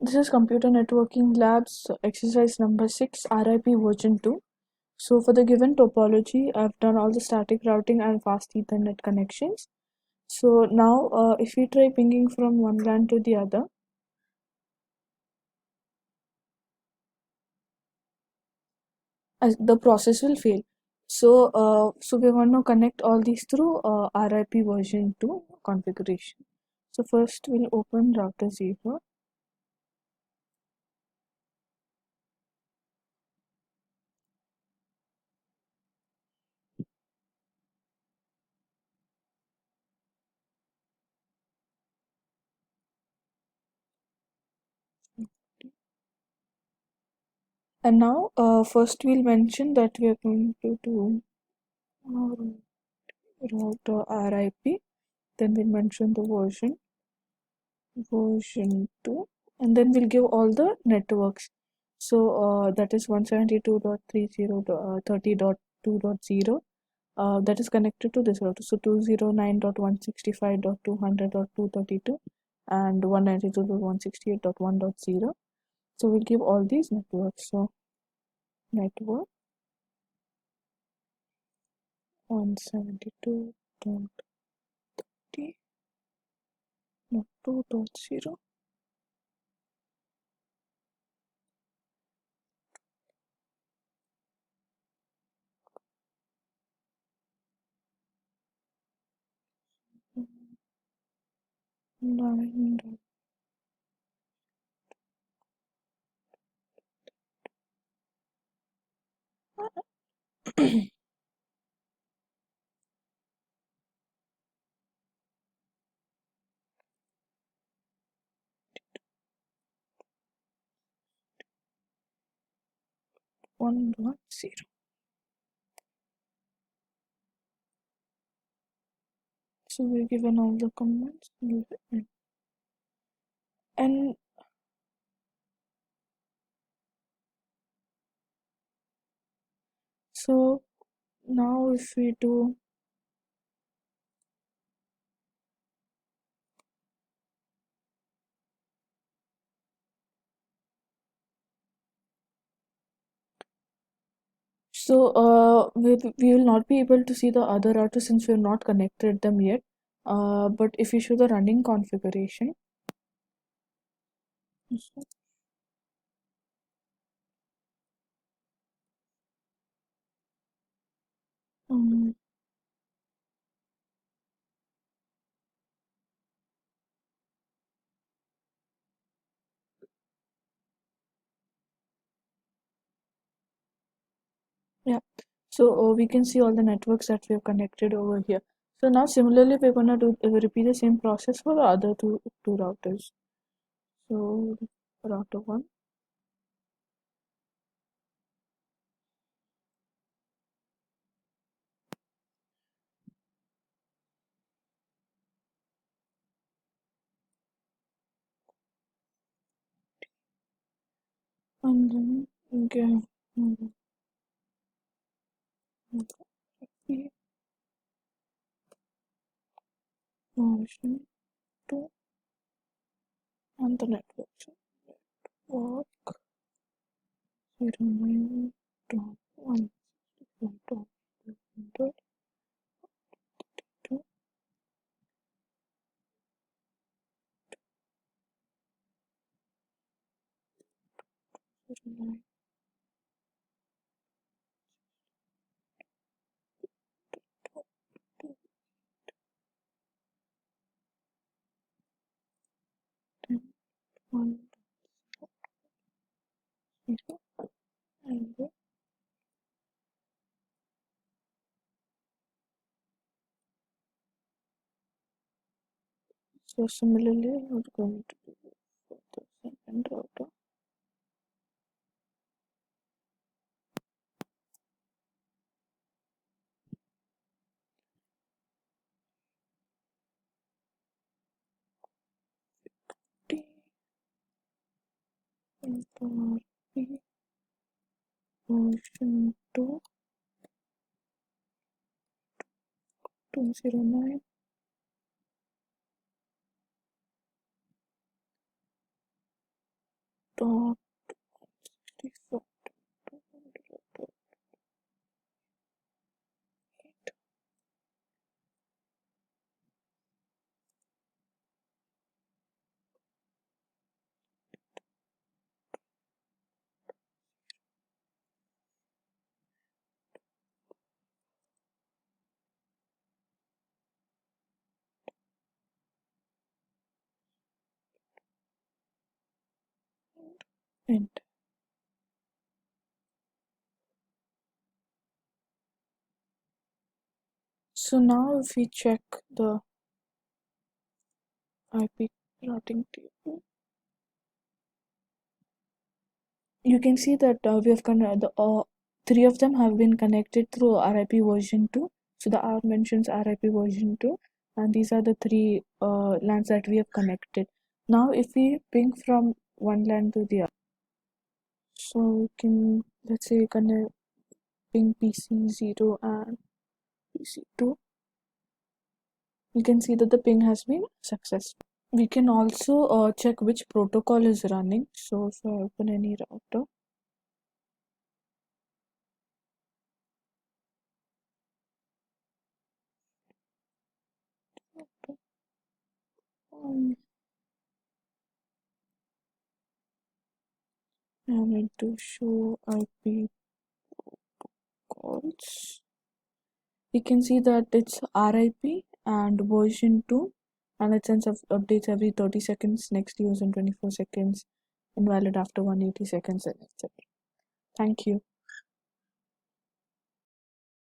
This is Computer Networking Labs exercise number 6, RIP version 2. So for the given topology, I've done all the static routing and fast Ethernet connections. So now if we try pinging from one LAN to the other, the process will fail. So we're going to connect all these through RIP version 2 configuration. So first we'll open router 0. And now first we'll mention that we are going to do router RIP. Then we'll mention the version 2, and then we'll give all the networks. So that is 172.30.30.2.0 that is connected to this router. So 209.165.200.232 and 192.168.1.0. So we'll give all these networks. So network 172.30.2.0. Nine. 1.0. So we're given all the commands, and so now if we do we will not be able to see the other routers since we have not connected them yet. But if you show the running configuration, um, yeah, so we can see all the networks that we have connected over here. So now similarly we're gonna do repeat the same process for the other two routers. So router 1, and then again version 2 and the network. So network 09.165.100.2 09. One zero, and so similarly we're going to do for the second router. T into P version 2 209. dot int. So now if we check the IP routing table, you can see that we have three of them have been connected through RIP version 2. So the R mentions RIP version 2, and these are the three LANs that we have connected. Now if we ping from one LAN to the other, so we can, let's say, connect ping PC0 and PC2. You can see that the ping has been successful. We can also check which protocol is running. So if I open any router, I need to show IP calls. We can see that it's RIP and version 2, and it sends updates every 30 seconds, next use in 24 seconds, invalid after 180 seconds, and etc. Thank you.